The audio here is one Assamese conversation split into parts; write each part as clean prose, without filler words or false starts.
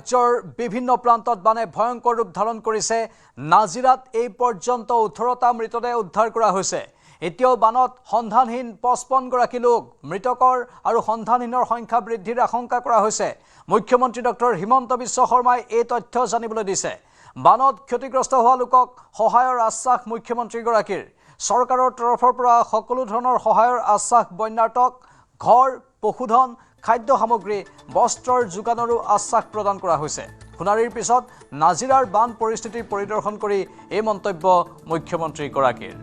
ৰাজ্যৰ বিভিন্ন প্ৰান্তত বানে ভয়ংকৰ ৰূপ ধাৰণ কৰিছে। নাজিৰাত এই পৰ্যন্ত 18টা মৃতদেহ উদ্ধাৰ কৰা হৈছে। এতিয়াও বানত সন্ধানহীন 55 গৰাকী লোক। মৃতকৰ আৰু সন্ধানহীনৰ সংখ্যা বৃদ্ধিৰ আশংকা কৰা হৈছে। মুখ্যমন্ত্ৰী ডক্টৰ হিমন্ত বিশ্ব শৰ্মাই এই তথ্য জানিবলৈ দিছে। বানত ক্ষতিগ্ৰস্ত হোৱা লোকক সহায়ৰ আশ্বাস মুখ্যমন্ত্ৰীগৰাকীৰ। চৰকাৰৰ তৰফৰ পৰা সকলো ধৰণৰ সহায়ৰ আশ্বাস বন্যাৰ্তক ঘৰ, পশুধন, খাদ্য সামগ্ৰী, বস্ত্ৰৰ যোগানৰো আশ্বাস প্ৰদান কৰা হৈছে। শুনানিৰ পিছত নাজিৰাৰ বান পৰিস্থিতি পৰিদৰ্শন কৰি এই মন্তব্য মুখ্যমন্ত্ৰীগৰাকীৰ।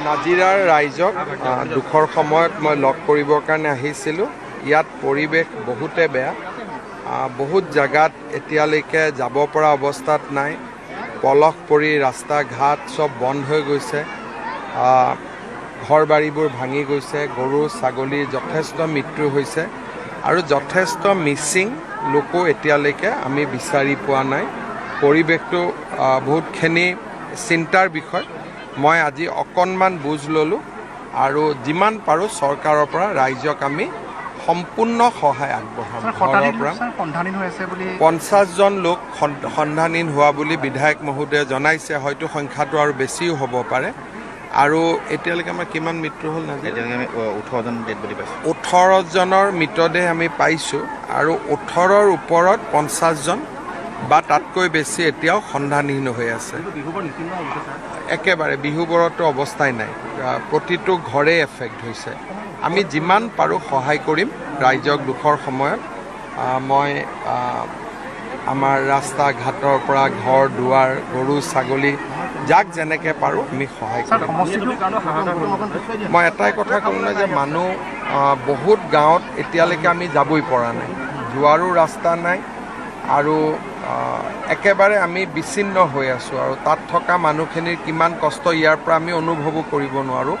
নাজিৰাৰ ৰাইজক দুখৰ সময়ত মই লগ কৰিবৰ কাৰণে আহিছিলোঁ। ইয়াত পৰিৱেশ বহুতে বেয়া। বহুত জাগাত এতিয়ালৈকে যাব পৰা অৱস্থাত নাই। পলস পৰি ৰাস্তা ঘাট চব বন্ধ হৈ গৈছে। ঘৰ বাৰীবোৰ ভাঙি গৈছে। গৰু ছাগলীৰ যথেষ্ট মৃত্যু হৈছে আৰু যথেষ্ট মিচিং লোকো এতিয়ালৈকে আমি বিচাৰি পোৱা নাই। পৰিৱেশটো বহুতখিনি চিন্তাৰ বিষয়। মই আজি অকণমান বুজ ল'লোঁ আৰু যিমান পাৰোঁ চৰকাৰৰ পৰা ৰাইজক আমি সম্পূৰ্ণ সহায় আগবঢ়াম। ঘৰৰ পৰা 50জন লোক সন্ধানহীন হোৱা বুলি বিধায়ক মহোদয়ে জনাইছে। হয়তো সংখ্যাটো আৰু বেছিও হ'ব পাৰে। আৰু এতিয়ালৈকে আমাৰ কিমান মৃত্যু হ'ল নাজানো। 18জনৰ মৃতদেহ আমি পাইছোঁ আৰু 18ৰ ওপৰত 50জন বা তাতকৈ বেছি এতিয়াও সন্ধানহীন হৈ আছে। একেবাৰে বিহুবোৰতো অৱস্থাই নাই। প্ৰতিটো ঘৰে এফেক্ট হৈছে। আমি যিমান পাৰোঁ সহায় কৰিম ৰাইজক দুখৰ সময়ত। মই আমাৰ ৰাস্তা ঘাটৰ পৰা ঘৰ দুৱাৰ, গৰু ছাগলী যাক যেনেকৈ পাৰোঁ আমি সহায় কৰিম। মই এটাই কথা ক'ম নহয় যে মানুহ বহুত গাঁৱত এতিয়ালৈকে আমি যাবই পৰা নাই। যোৱাৰো ৰাস্তা নাই আৰু একেবাৰে আমি বিচ্ছিন্ন হৈ আছোঁ। আৰু তাত থকা মানুহখিনিৰ কিমান কষ্ট ইয়াৰ পৰা আমি অনুভৱো কৰিব নোৱাৰোঁ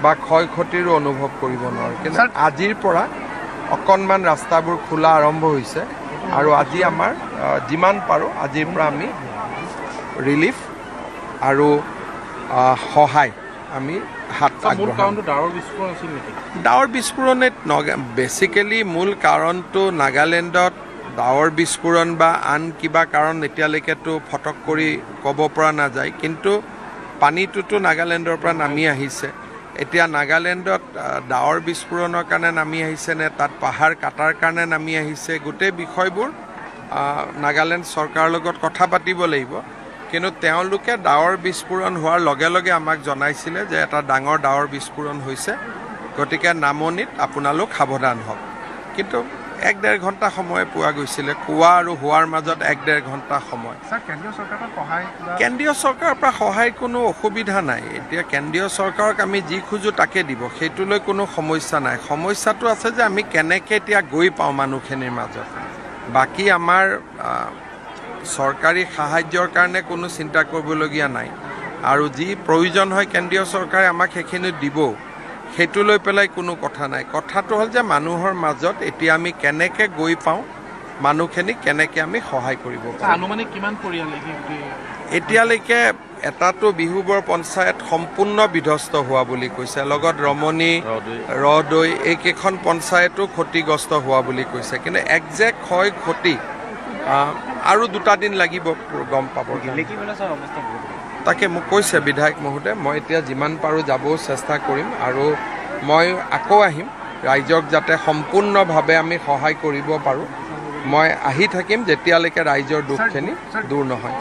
বা ক্ষয় ক্ষতিৰো অনুভৱ কৰিব নোৱাৰোঁ। কিন্তু আজিৰ পৰা অকণমান ৰাস্তাবোৰ খোলা আৰম্ভ হৈছে আৰু আজি আমাৰ যিমান পাৰোঁ আজিৰ পৰা আমি ৰিলিফ আৰু সহায় আমি হাত আগবঢ়াম। ডাৱৰ বিস্ফোৰণত বেছিকেলি মূল কাৰণটো নাগালেণ্ডত ডাৱৰ বিস্ফোৰণ বা আন কিবা কাৰণ এতিয়ালৈকেতো ফটক কৰি ক'ব পৰা নাযায়। কিন্তু পানীটোতো নাগালেণ্ডৰ পৰা নামি আহিছে। এতিয়া নাগালেণ্ডত ডাৱৰ বিস্ফোৰণৰ কাৰণে নামি আহিছে নে তাত পাহাৰ কাটাৰ কাৰণে নামি আহিছে, গোটেই বিষয়বোৰ নাগালেণ্ড চৰকাৰৰ লগত কথা পাতিব লাগিব। কিন্তু তেওঁলোকে ডাৱৰ বিস্ফোৰণ হোৱাৰ লগে লগে আমাক জনাইছিলে যে এটা ডাঙৰ ডাৱৰ বিস্ফোৰণ হৈছে, গতিকে নামনিত আপোনালোক সাৱধান হওক। কিন্তু 1-1.5 ঘণ্টা সময় পোৱা গৈছিলে। কোৱা আৰু হোৱাৰ মাজত 1-1.5 ঘণ্টা সময়। কেন্দ্ৰীয় চৰকাৰৰ পৰা সহায় কোনো অসুবিধা নাই। এতিয়া কেন্দ্ৰীয় চৰকাৰক আমি যি খোজোঁ তাকে দিব, সেইটোলৈ কোনো সমস্যা নাই। সমস্যাটো আছে যে আমি কেনেকৈ এতিয়া গৈ পাওঁ মানুহখিনিৰ মাজত। বাকী আমাৰ চৰকাৰী সাহায্যৰ কাৰণে কোনো চিন্তা কৰিবলগীয়া নাই। আৰু যি প্ৰয়োজন হয় কেন্দ্ৰীয় চৰকাৰে আমাক সেইখিনি দিব, সেইটো লৈ পেলাই কোনো কথা নাই। কথাটো হ'ল যে মানুহৰ মাজত এতিয়া আমি কেনেকৈ গৈ পাওঁ, মানুহখিনিক কেনেকৈ আমি সহায় কৰিব পাৰোঁ। আনুমানিক কিমান পৰিয়াল এতিয়ালৈকে এটাটো বিহুবৰ পঞ্চায়ত সম্পূৰ্ণ বিধ্বস্ত হোৱা বুলি কৈছে, লগত ৰমণী, ৰদৈ এইকেইখন পঞ্চায়তো ক্ষতিগ্ৰস্ত হোৱা বুলি কৈছে। কিন্তু একজেক্ট ক্ষয় ক্ষতি আৰু 2টা দিন লাগিব গম পাব। তাকে মোক কৈছে বিধায়ক মহোদয়, মই এতিয়া যিমান পাৰোঁ যাবও চেষ্টা কৰিম আৰু মই আকৌ আহিম ৰাইজক যাতে সম্পূৰ্ণভাৱে আমি সহায় কৰিব পাৰোঁ। মই আহি থাকিম যেতিয়ালৈকে ৰাইজৰ দুখখিনি দূৰ নহয়।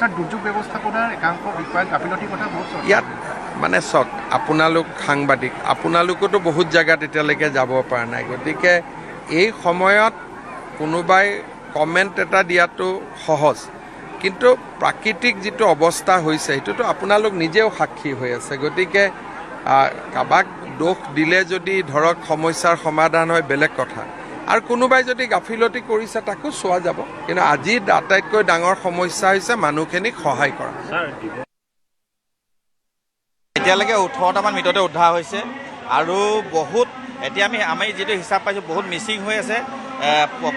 ইয়াত মানে চাওক, আপোনালোক সাংবাদিক, আপোনালোকতো বহুত জেগাত এতিয়ালৈকে যাব পৰা নাই। গতিকে এই সময়ত কোনোবাই কমেণ্ট এটা দিয়াটো সহজ, কিন্তু প্ৰাকৃতিক যিটো অৱস্থা হৈছে সেইটোতো আপোনালোক নিজেও সাক্ষী হৈ আছে। গতিকে কাবাক দোষ দিলে যদি ধৰক সমস্যাৰ সমাধান হয় বেলেগ কথা, আৰু কোনোবাই যদি গাফিলতি কৰিছে তাকো চোৱা যাব। কিন্তু আজি আটাইতকৈ ডাঙৰ সমস্যা হৈছে মানুহখিনিক সহায় কৰা। এতিয়ালৈকে 18টামান মৃতদেহ উদ্ধাৰ হৈছে আৰু বহুত এতিয়া আমি যিটো হিচাপ পাইছোঁ বহুত মিচিং হৈ আছে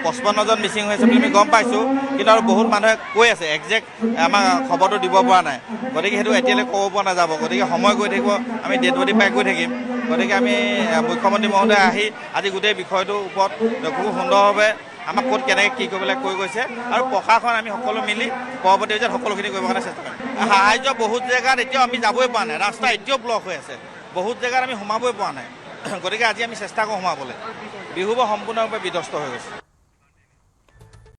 55জন মিচিং হৈ আছে বুলি আমি গম পাইছোঁ কিন্তু আৰু বহুত মানুহে কৈ আছে একজেক্ট আমাক খবৰটো দিব পৰা নাই গতিকে সেইটো এতিয়ালৈ ক'ব পৰা নাযাব গতিকে সময় গৈ থাকিব আমি ডেড বডি পাই গৈ থাকিম গতিকে আমি মুখ্যমন্ত্ৰী মহোদয় আহি আজি গোটেই বিষয়টোৰ ওপৰত খুব সুন্দৰভাৱে আমাক ক'ত কেনেকৈ কি কৰিবলৈ কৈ গৈছে আৰু প্ৰশাসন আমি সকলো মিলি পৰৱৰ্তী পৰ্যায়ত সকলোখিনি কৰিবৰ কাৰণে চেষ্টা কৰিম সাহায্য বহুত জেগাত এতিয়াও আমি যাবই পৰা নাই ৰাস্তা এতিয়াও ব্লক হৈ আছে বহুত জেগাত আমি সোমাবই পৰা নাই গতিকে আজি আমি চেষ্টা কৰোঁ সোমাবলৈ বিহু সম্পূৰ্ণৰূপে বিধ্বস্ত হৈ গৈছে